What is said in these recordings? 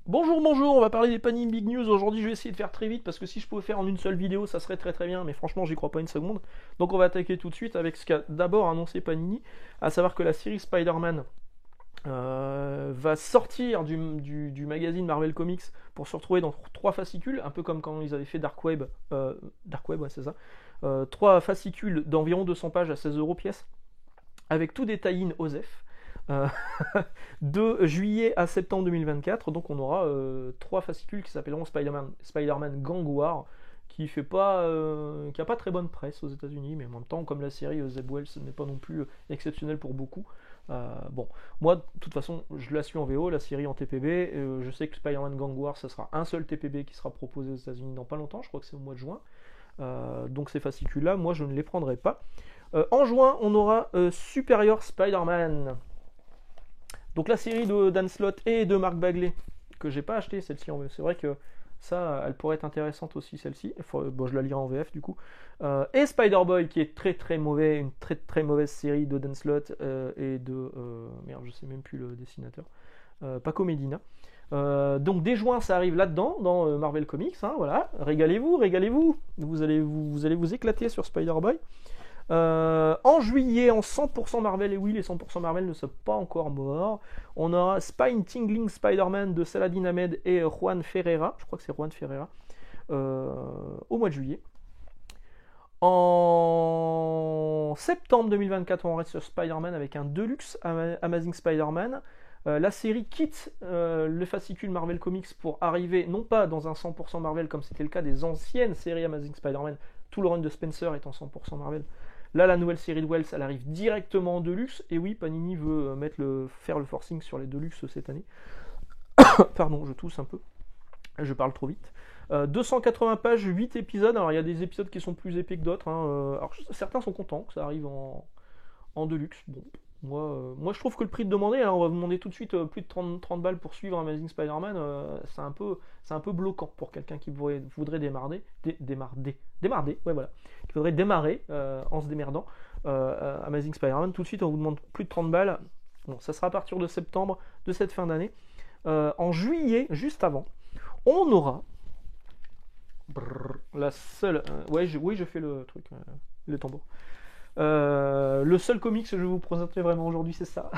Bonjour, bonjour, on va parler des Panini Big News. Aujourd'hui, je vais essayer de faire très vite parce que si je pouvais faire en une seule vidéo, ça serait très très bien, mais franchement, j'y crois pas une seconde. Donc, on va attaquer tout de suite avec ce qu'a d'abord annoncé Panini, à savoir que la série Spider-Man va sortir du magazine Marvel Comics pour se retrouver dans trois fascicules, un peu comme quand ils avaient fait Dark Web. Dark Web, ouais, c'est ça. Trois fascicules d'environ 200 pages à 16 € pièce, avec tout des tie-in OSEF. Euh, de juillet à septembre 2024. Donc on aura trois fascicules qui s'appelleront Spider-Man Gang War, qui a pas très bonne presse aux États-Unis, mais en même temps, comme la série Zeb Wells n'est pas non plus exceptionnelle pour beaucoup. Bon, moi, de toute façon, je la suis en VO, la série en TPB. Je sais que Spider-Man Gang War, ça sera un seul TPB qui sera proposé aux États-Unis dans pas longtemps. Je crois que c'est au mois de juin. Donc ces fascicules-là, moi, je ne les prendrai pas. En juin, on aura Superior Spider-Man. Donc la série de Dan Slott et de Mark Bagley, que j'ai pas acheté celle-ci en VF. C'est vrai que ça, elle pourrait être intéressante aussi celle-ci. Bon, je la lirai en VF du coup. Et Spider-Boy, qui est très très mauvais, une très très mauvaise série de Dan Slott et de... merde, je sais même plus le dessinateur. Paco Medina. Donc dès juin, ça arrive là-dedans, dans Marvel Comics. Hein, voilà, régalez-vous, régalez-vous. Vous allez vous éclater sur Spider-Boy. En juillet, en 100% Marvel, et oui, les 100% Marvel ne sont pas encore morts. On aura Spine Tingling Spider-Man de Saladin Ahmed et Juan Ferreira. Je crois que c'est Juan Ferreira. Au mois de juillet. En septembre 2024, on reste sur Spider-Man avec un Deluxe Amazing Spider-Man. La série quitte le fascicule Marvel Comics pour arriver non pas dans un 100% Marvel comme c'était le cas des anciennes séries Amazing Spider-Man, tout le run de Spencer est en 100% Marvel. Là, la nouvelle série de Wells, elle arrive directement en Deluxe. Et oui, Panini veut faire le forcing sur les Deluxe cette année. Pardon, je tousse un peu. Je parle trop vite. 280 pages, 8 épisodes. Alors, il y a des épisodes qui sont plus épais que d'autres. Hein. Alors, certains sont contents que ça arrive en Deluxe. Bon, moi, je trouve que le prix de demander, hein, on va vous demander tout de suite plus de 30 balles pour suivre Amazing Spider-Man, c'est un peu bloquant pour quelqu'un qui voudrait démarrer, ouais, voilà, qui voudrait démarrer en se démerdant. Amazing Spider-Man, tout de suite, on vous demande plus de 30 balles. Bon, ça sera à partir de septembre de cette fin d'année. En juillet, juste avant, on aura la seule. Oui, je fais le truc, le tambour. Le seul comics que je vais vous présenter vraiment aujourd'hui, c'est ça.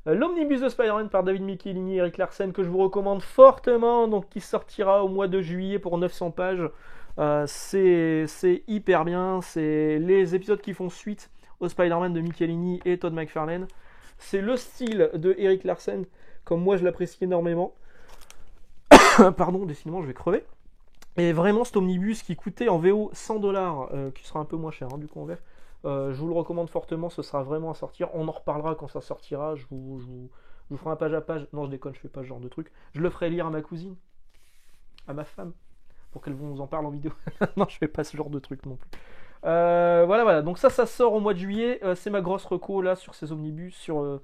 L'Omnibus de Spider-Man par David Michelinie et Eric Larsen, que je vous recommande fortement, donc qui sortira au mois de juillet pour 900 pages. C'est hyper bien. C'est les épisodes qui font suite au Spider-Man de Michelinie et Todd McFarlane. C'est le style de Eric Larsen, comme moi je l'apprécie énormément. Pardon, décidément, je vais crever. Et vraiment, cet omnibus qui coûtait en VO 100$, qui sera un peu moins cher, hein, du coup en VF, je vous le recommande fortement, ce sera vraiment à sortir. On en reparlera quand ça sortira, je vous ferai un page à page. Non, je déconne, je fais pas ce genre de truc. Je le ferai lire à ma cousine, à ma femme, pour qu'elle vous en parle en vidéo. Non, je fais pas ce genre de truc non plus. Voilà. Donc ça sort au mois de juillet. C'est ma grosse reco là sur ces omnibus, sur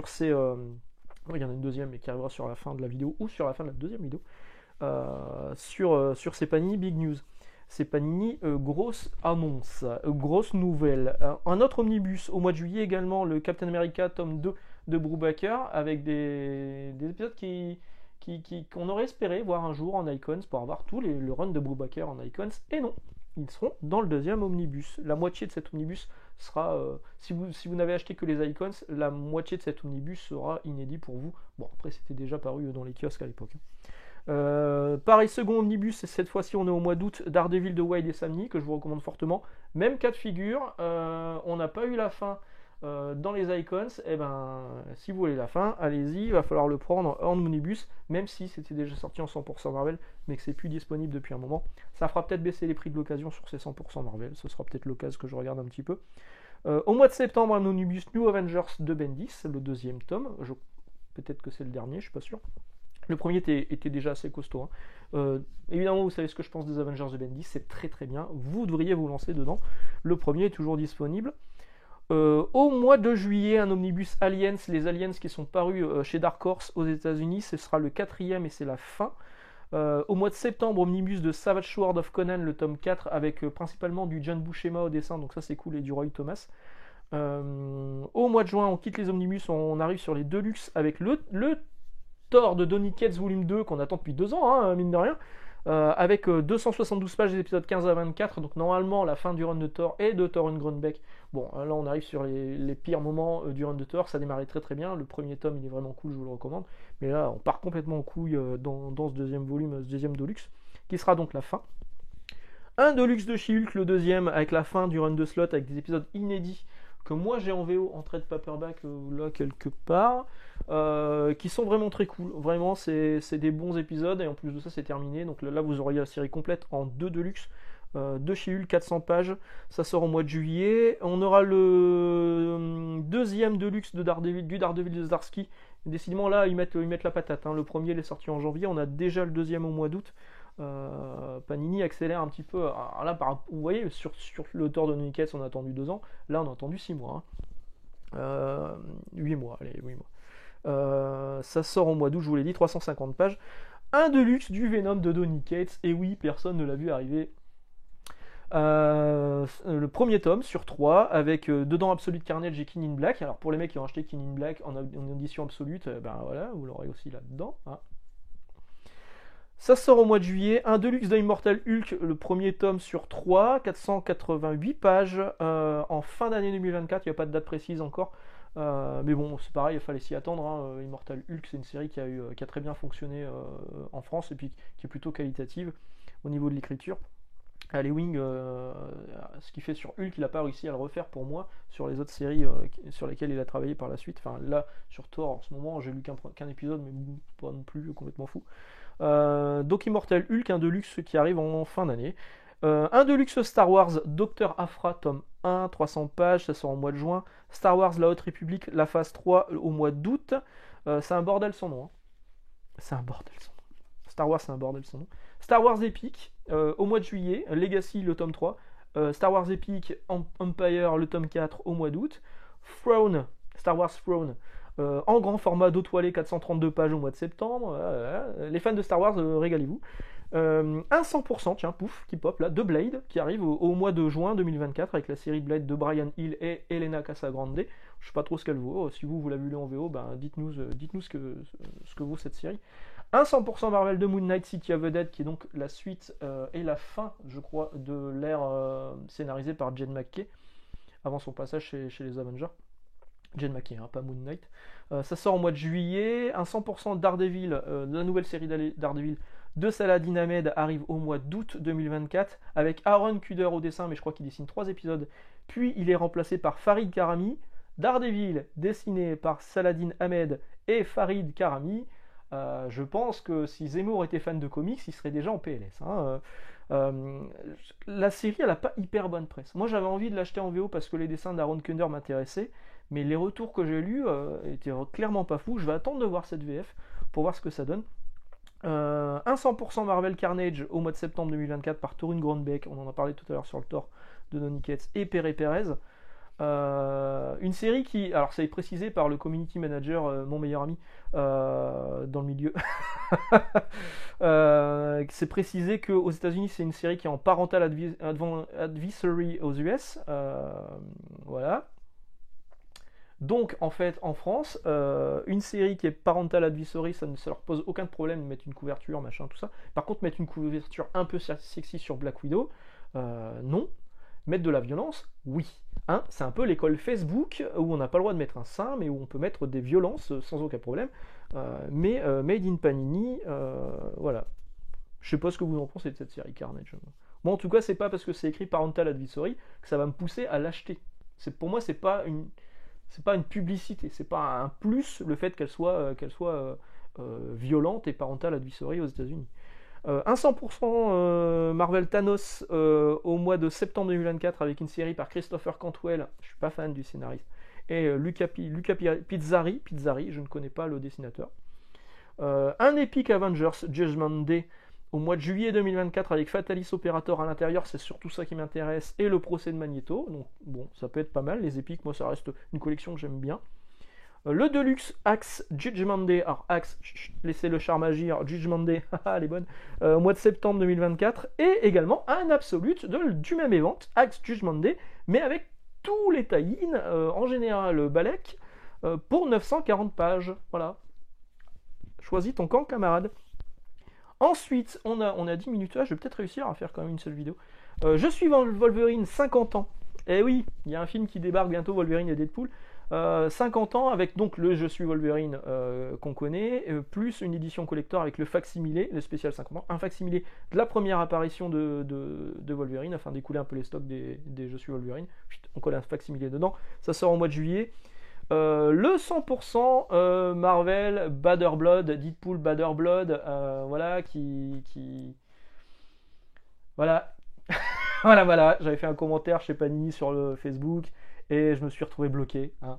ces... il y en a une deuxième, mais qui arrivera sur la fin de la vidéo, ou sur la fin de la deuxième vidéo. Sur ces Panini Big News. Ces Panini grosse annonce, grosse nouvelle. Un autre omnibus au mois de juillet également, le Captain America tome 2 de Brubaker, avec des épisodes qu'on aurait espéré voir un jour en Icons pour avoir le run de Brubaker en Icons. Et non, ils seront dans le deuxième omnibus. La moitié de cet omnibus sera, si vous n'avez acheté que les Icons, la moitié de cet omnibus sera inédit pour vous. Bon, après c'était déjà paru dans les kiosques à l'époque. Pareil, second omnibus, cette fois-ci on est au mois d'août, Daredevil de Wade et Samney, que je vous recommande fortement. Même cas de figure, on n'a pas eu la fin dans les Icons. Et ben, si vous voulez la fin, allez-y, il va falloir le prendre en omnibus, même si c'était déjà sorti en 100% Marvel, mais que c'est plus disponible depuis un moment. Ça fera peut-être baisser les prix de l'occasion sur ces 100% Marvel, ce sera peut-être l'occasion que je regarde un petit peu. Au mois de septembre, un omnibus New Avengers de Bendis, le deuxième tome. Peut-être que c'est le dernier, je suis pas sûr. Le premier était déjà assez costaud. Hein. Évidemment, vous savez ce que je pense des Avengers de Bendis, c'est très très bien. Vous devriez vous lancer dedans. Le premier est toujours disponible. Au mois de juillet, un omnibus Aliens, les Aliens qui sont parus chez Dark Horse aux États-Unis, ce sera le quatrième et c'est la fin. Au mois de septembre, omnibus de Savage Sword of Conan, le tome 4, avec principalement du John Buscema au dessin, donc ça c'est cool, et du Roy Thomas. Au mois de juin, on quitte les omnibus, on arrive sur les Deluxe avec le Thor de Donny Cates volume 2 qu'on attend depuis 2 ans, hein, mine de rien. Avec 272 pages des épisodes 15 à 24, donc normalement la fin du run de Thor et de Thor Grönbeck. Bon, là on arrive sur les pires moments du run de Thor, ça démarrait très très bien, le premier tome il est vraiment cool, je vous le recommande, mais là on part complètement en couille dans ce deuxième volume, ce deuxième Deluxe, qui sera donc la fin. Un Deluxe de She-Hulk, le deuxième, avec la fin du run de Slott, avec des épisodes inédits, que moi j'ai en VO en trade paperback là quelque part, qui sont vraiment très cool. Vraiment, c'est des bons épisodes et en plus de ça, c'est terminé. Donc là, vous auriez la série complète en 2 Deluxe de She-Hulk, 400 pages. Ça sort au mois de juillet. On aura le deuxième Deluxe de Daredevil, du Daredevil de Zdarsky. Décidément, là, ils mettent la patate. Hein. Le premier, il est sorti en janvier. On a déjà le deuxième au mois d'août. Panini accélère un petit peu. Alors là, vous voyez, sur le Thor de Donny Cates, on a attendu 2 ans. Là, on a attendu 6 mois. Hein. 8 mois, allez, 8 mois. Ça sort au mois d'août, je vous l'ai dit, 350 pages. Un Deluxe du Venom de Donny Cates. Et oui, personne ne l'a vu arriver. Le premier tome sur 3 avec dedans Absolute Carnage et King in Black. Alors pour les mecs qui ont acheté King in Black en édition absolute, ben voilà, vous l'aurez aussi là-dedans. Hein. Ça sort au mois de juillet, un Deluxe de Immortal Hulk, le premier tome sur 3, 488 pages, en fin d'année 2024, il n'y a pas de date précise encore, mais bon, c'est pareil, il fallait s'y attendre, hein. Immortal Hulk, c'est une série qui a très bien fonctionné en France, et puis qui est plutôt qualitative au niveau de l'écriture. Les Wing, ce qu'il fait sur Hulk, il n'a pas réussi à le refaire pour moi sur les autres séries sur lesquelles il a travaillé par la suite. Enfin là, sur Thor, en ce moment, j'ai lu qu'un épisode, mais pas non plus complètement fou. Donc Immortal Hulk, un Deluxe qui arrive en fin d'année. Un Deluxe Star Wars, Dr. Aphra, tome 1, 300 pages, ça sort en mois de juin. Star Wars, La Haute République, la phase 3 au mois d'août. C'est un bordel son nom. Hein. C'est un bordel son nom. Star Wars, c'est un bordel son nom. Star Wars Epic, au mois de juillet. Legacy, le tome 3. Star Wars Epic, Empire, le tome 4 au mois d'août. Throne, Star Wars Throne, en grand format dos toilé, 432 pages au mois de septembre. Les fans de Star Wars, régalez-vous. Un 100%, tiens, pouf, qui pop là, de Blade, qui arrive au mois de juin 2024 avec la série Blade de Brian Hill et Elena Casagrande. Je sais pas trop ce qu'elle vaut. Si vous l'avez lu en VO, ben, dites-nous ce que vaut cette série. Un 100% Marvel de Moon Knight, City of the Dead, qui est donc la suite et la fin, je crois, de l'ère scénarisée par Jed McKay, avant son passage chez les Avengers. Jed McKay, hein, pas Moon Knight. Ça sort au mois de juillet. Un 100% Daredevil, la nouvelle série Daredevil de Saladin Ahmed arrive au mois d'août 2024, avec Aaron Kuder au dessin, mais je crois qu'il dessine 3 épisodes. Puis il est remplacé par Farid Karami. Daredevil, dessiné par Saladin Ahmed et Farid Karami. Je pense que si Zemmour était fan de comics, il serait déjà en PLS. Hein. La série, elle n'a pas hyper bonne presse. Moi, j'avais envie de l'acheter en VO parce que les dessins d'Aaron Kuder m'intéressaient, mais les retours que j'ai lus étaient clairement pas fous. Je vais attendre de voir cette VF pour voir ce que ça donne. Un 100% Marvel Carnage au mois de septembre 2024 par Torunn Grönbeck, on en a parlé tout à l'heure sur le Thor de Donny Cates et Pere Perez. Une série qui, alors ça est précisé par le community manager, mon meilleur ami dans le milieu, c'est précisé qu'aux États-Unis c'est une série qui est en parental advisory aux US, voilà. Donc en fait en France, une série qui est parental advisory, ça leur pose aucun problème de mettre une couverture, machin, tout ça. Par contre mettre une couverture un peu sexy sur Black Widow, non. Mettre de la violence, oui. Hein, c'est un peu l'école Facebook où on n'a pas le droit de mettre un sein, mais où on peut mettre des violences sans aucun problème. Mais Made in Panini, voilà. Je sais pas ce que vous en pensez de cette série Carnage. Moi, en tout cas, c'est pas parce que c'est écrit Parental Advisory que ça va me pousser à l'acheter. Pour moi, c'est pas une publicité, c'est pas un plus le fait qu'elle soit violente et Parental Advisory aux États-Unis. Un 100% Marvel Thanos au mois de septembre 2024 avec une série par Christopher Cantwell, je suis pas fan du scénariste, et Luca Pizzari, je ne connais pas le dessinateur. Un Epic Avengers Judgment Day au mois de juillet 2024 avec Fatalis Operator à l'intérieur, c'est surtout ça qui m'intéresse, et le procès de Magneto, donc bon, ça peut être pas mal, les Epics, moi ça reste une collection que j'aime bien. Le Deluxe Axe Judgment Day, alors Axe, laissez le charme agir, Judgment Day, elle est bonne, au mois de septembre 2024, et également un Absolute du même event, Axe Judgment Day, mais avec tous les tie-in, en général Balek, pour 940 pages, voilà. Je Choisis ton camp, camarade. Ensuite, on a 10 minutes. Je vais peut-être réussir à faire quand même une seule vidéo. Je suis Wolverine, 50 ans. Et oui, il y a un film qui débarque bientôt, Wolverine et Deadpool. 50 ans avec donc le Je suis Wolverine qu'on connaît, plus une édition collector avec le facsimilé, le spécial 50 ans, un facsimilé de la première apparition de Wolverine, afin d'écouler un peu les stocks des Je suis Wolverine. On colle un facsimilé dedans. Ça sort au mois de juillet. Le 100% Marvel Badder Blood, Deadpool Badder Blood, voilà, voilà. voilà, j'avais fait un commentaire chez Panini sur le Facebook et je me suis retrouvé bloqué. Hein.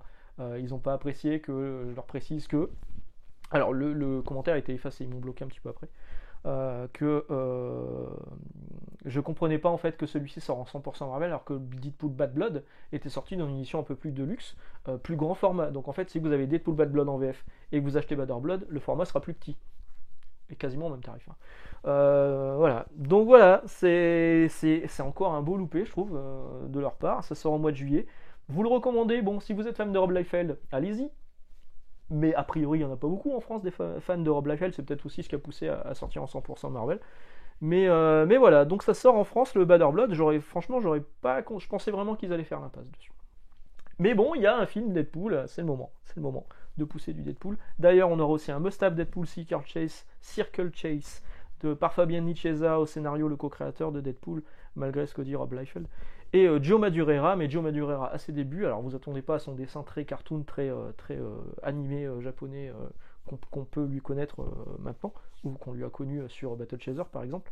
Ils n'ont pas apprécié que je leur précise que... Alors le commentaire a été effacé, ils m'ont bloqué un petit peu après. Je comprenais pas en fait que celui-ci sort en 100% Marvel alors que Deadpool Bad Blood était sorti dans une édition un peu plus de luxe, plus grand format. Donc en fait, si vous avez Deadpool Bad Blood en VF et que vous achetez Badder Blood, le format sera plus petit. Et quasiment au même tarif. Hein. Voilà. Donc voilà, c'est encore un beau loupé, je trouve, de leur part. Ça sort au mois de juillet. Vous le recommandez, bon, si vous êtes fan de Rob Liefeld, allez-y. Mais a priori, il n'y en a pas beaucoup en France des fans de Rob Liefeld. C'est peut-être aussi ce qui a poussé à sortir en 100% Marvel. Mais voilà, donc ça sort en France, le Badder Blood. Franchement, je pensais vraiment qu'ils allaient faire l'impasse dessus. Mais bon, il y a un film Deadpool, c'est le moment de pousser du Deadpool. D'ailleurs, on aura aussi un must-have Deadpool Circle Chase par Fabien Nicieza au scénario, le co-créateur de Deadpool, malgré ce que dit Rob Liefeld. Et Joe Madureira, mais Joe Madureira à ses débuts, alors vous attendez pas à son dessin très cartoon, très animé japonais qu'on peut lui connaître maintenant, ou qu'on lui a connu sur Battle Chaser par exemple.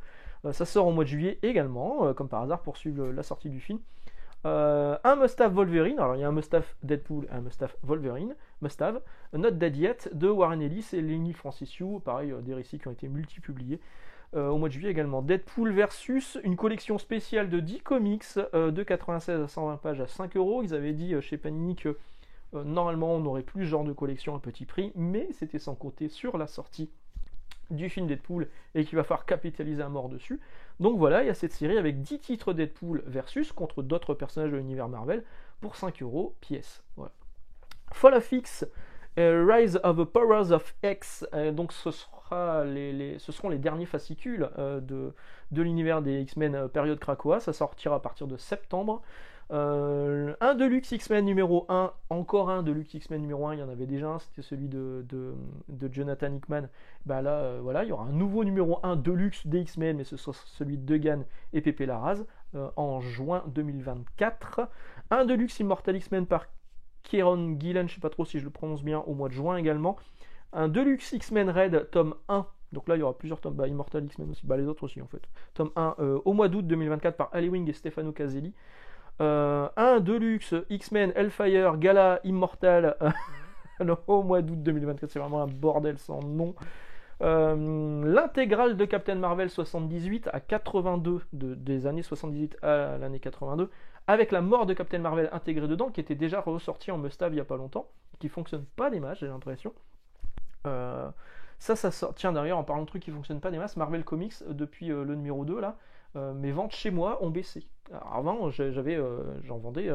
Ça sort au mois de juillet également, comme par hasard, pour suivre la sortie du film. Un must-have Wolverine, alors il y a un must-have Deadpool et un must-have Wolverine, must-have, Not Dead Yet de Warren Ellis et Lenny Francisu, pareil, des récits qui ont été multipubliés au mois de juillet également. Deadpool versus une collection spéciale de 10 comics de 96 à 120 pages à 5€. Ils avaient dit chez Panini que normalement on n'aurait plus ce genre de collection à petit prix, mais c'était sans compter sur la sortie du film Deadpool et qu'il va falloir capitaliser à mort dessus. Donc voilà, il y a cette série avec 10 titres Deadpool versus contre d'autres personnages de l'univers Marvel pour 5€ pièce. Voilà. Fall of X, Rise of the Powers of X, donc ce seront les derniers fascicules de l'univers des X-Men période Krakoa. Ça sortira à partir de septembre. Un Deluxe X-Men numéro 1, encore un Deluxe X-Men numéro 1, il y en avait déjà un, c'était celui de Jonathan Hickman. Bah là, voilà, il y aura un nouveau numéro 1 Deluxe des X-Men, mais ce sera celui de Degan et Pepe Larraz en juin 2024. Un Deluxe Immortal X-Men par Kieron Gillen, je sais pas trop si je le prononce bien, au mois de juin également. Un Deluxe X-Men Red, tome 1. Donc là, il y aura plusieurs tomes, Immortal X-Men aussi, les autres aussi en fait. Tome 1 au mois d'août 2024 par Ali Wing et Stefano Caselli. Un Deluxe X-Men Hellfire Gala Immortal au mois d'août 2024, c'est vraiment un bordel sans nom. L'intégrale de Captain Marvel 78 à 82, des années 78 à l'année 82, avec la mort de Captain Marvel intégrée dedans, qui était déjà ressorti en must-have il n'y a pas longtemps, qui fonctionne pas des masses, j'ai l'impression. Ça sort. Tiens, d'ailleurs, en parlant de trucs qui fonctionnent pas des masses, Marvel Comics, depuis le numéro 2, là, mes ventes chez moi ont baissé. Alors avant, j'en vendais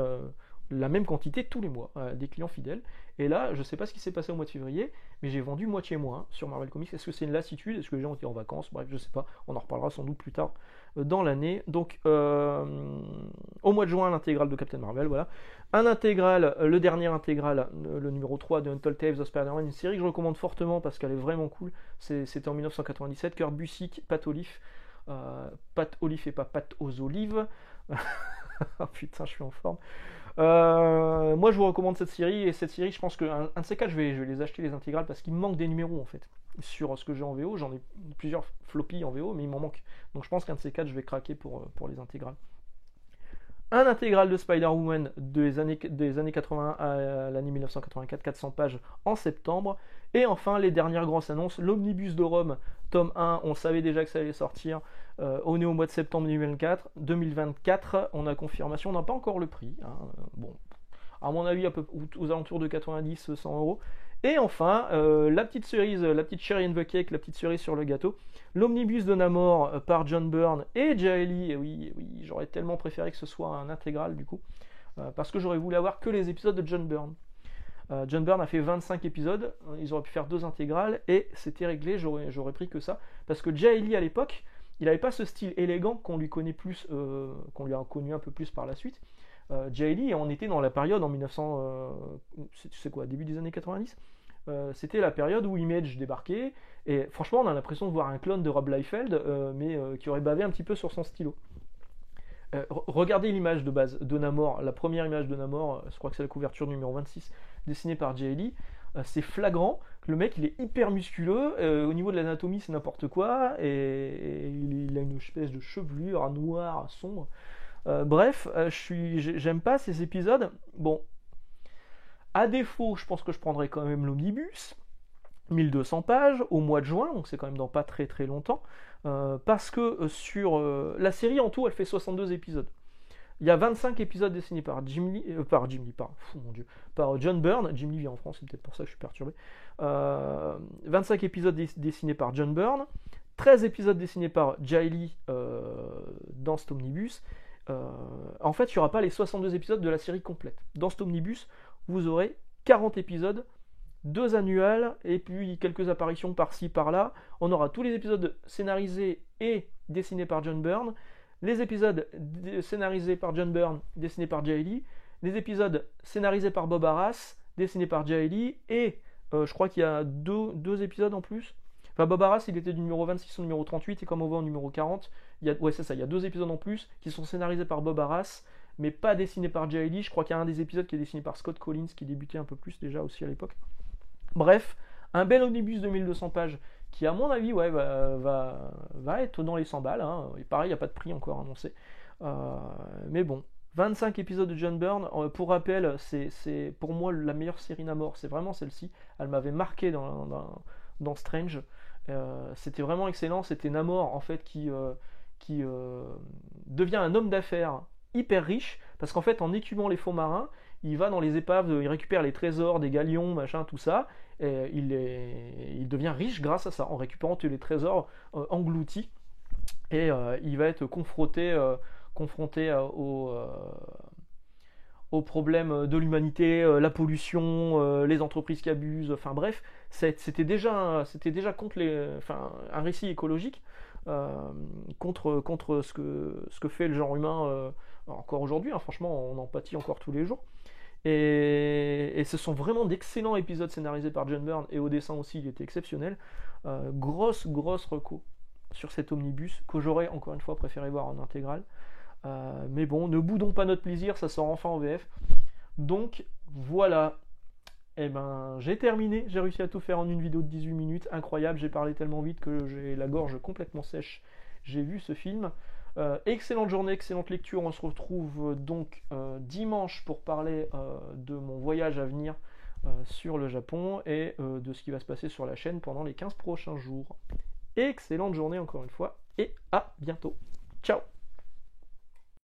la même quantité tous les mois, des clients fidèles. Et là, je sais pas ce qui s'est passé au mois de février, mais j'ai vendu moitié moins sur Marvel Comics. Est-ce que c'est une lassitude? Est-ce que les gens étaient en vacances? Bref, je sais pas. On en reparlera sans doute plus tard dans l'année. Donc, au mois de juin, l'intégrale de Captain Marvel, voilà. Un intégral, le dernier intégral, le numéro 3 de Untold Tales of Spider-Man, une série que je recommande fortement parce qu'elle est vraiment cool. C'était en 1997, Kurt Busiek, Pat Olive. Pat Olive et pas Pat aux olives. Oh putain, je suis en forme. Moi, je vous recommande cette série. Et cette série, je pense qu'un de ces quatre, je vais les acheter les intégrales parce qu'il me manque des numéros en fait. Sur ce que j'ai en VO, j'en ai plusieurs floppies en VO, mais il m'en manque. Donc je pense qu'un de ces quatre, je vais craquer pour les intégrales. Un intégral de Spider-Woman des années 80 à l'année 1984, 400 pages en septembre. Et enfin, les dernières grosses annonces, l'Omnibus de Rome, tome 1, on savait déjà que ça allait sortir. On est au mois de septembre 2024, on a confirmation, on n'a pas encore le prix. Hein. Bon, à mon avis, aux alentours de 90-100€. Et enfin, la petite cerise, la petite cherry in the cake, la petite cerise sur le gâteau, l'Omnibus de Namor par John Byrne et Jaeli. Et oui, j'aurais tellement préféré que ce soit un intégral du coup, parce que j'aurais voulu avoir que les épisodes de John Byrne. John Byrne a fait 25 épisodes, ils auraient pu faire 2 intégrales et c'était réglé, j'aurais pris que ça. Parce que Jay Lee à l'époque, il n'avait pas ce style élégant qu'on lui connaît plus, qu'on lui a connu un peu plus par la suite. Jay Lee, on était dans la période en 1900, c'est quoi, début des années 90. C'était la période où Image débarquait et franchement on a l'impression de voir un clone de Rob Liefeld mais qui aurait bavé un petit peu sur son stylo. Regardez l'image de base de Namor, la première image de Namor, je crois que c'est la couverture numéro 26, dessinée par Jay Lee. C'est flagrant, le mec il est hyper musculeux, au niveau de l'anatomie c'est n'importe quoi, et il a une espèce de chevelure noire, sombre. Bref, j'aime pas ces épisodes. Bon, à défaut, je pense que je prendrai quand même l'omnibus, 1200 pages, au mois de juin, donc c'est quand même dans pas très très longtemps. Parce que sur la série en tout, elle fait 62 épisodes. Il y a 25 épisodes dessinés par par John Byrne. Jim Lee vit en France, c'est peut-être pour ça que je suis perturbé. 25 épisodes dessinés par John Byrne, 13 épisodes dessinés par Jay Lee dans cet omnibus. En fait, il n'y aura pas les 62 épisodes de la série complète. Dans cet omnibus, vous aurez 40 épisodes, 2 annuels, et puis quelques apparitions par-ci, par-là. On aura tous les épisodes scénarisés et dessinés par John Byrne, les épisodes scénarisés par John Byrne, dessinés par Jay Lee, les épisodes scénarisés par Bob Arras, dessinés par Jay Lee, et je crois qu'il y a deux épisodes en plus. Enfin, Bob Arras, il était du numéro 26 au numéro 38, et comme on voit au numéro 40, c'est ça, il y a 2 épisodes en plus qui sont scénarisés par Bob Arras, mais pas dessinés par Jay Lee. Je crois qu'il y a un des épisodes qui est dessiné par Scott Collins, qui débutait un peu plus déjà aussi à l'époque. Bref, un bel omnibus de 1200 pages qui, à mon avis, va être dans les 100 balles. Hein. Et pareil, il n'y a pas de prix encore annoncé. Mais bon, 25 épisodes de John Byrne. Pour rappel, c'est pour moi la meilleure série Namor. C'est vraiment celle-ci. Elle m'avait marqué dans Strange. C'était vraiment excellent. C'était Namor, en fait, qui devient un homme d'affaires hyper riche. Parce qu'en fait, en écumant les fonds marins, il va dans les épaves, il récupère les trésors des galions, machin, tout ça. Et il devient riche grâce à ça, en récupérant tous les trésors engloutis. Et il va être confronté aux problèmes de l'humanité, la pollution, les entreprises qui abusent. Enfin bref, c'était déjà un récit écologique contre ce que fait le genre humain encore aujourd'hui. Hein, franchement, on en pâtit encore tous les jours. Et ce sont vraiment d'excellents épisodes scénarisés par John Byrne, et au dessin aussi il était exceptionnel. Grosse reco sur cet omnibus que j'aurais encore une fois préféré voir en intégrale. Mais bon, ne boudons pas notre plaisir, ça sort enfin en VF. Donc voilà, et ben j'ai terminé, j'ai réussi à tout faire en une vidéo de 18 minutes, incroyable, j'ai parlé tellement vite que j'ai la gorge complètement sèche. J'ai vu ce film. Excellente journée, excellente lecture. On se retrouve donc dimanche pour parler de mon voyage à venir sur le Japon et de ce qui va se passer sur la chaîne pendant les 15 prochains jours. Excellente journée encore une fois et à bientôt. Ciao!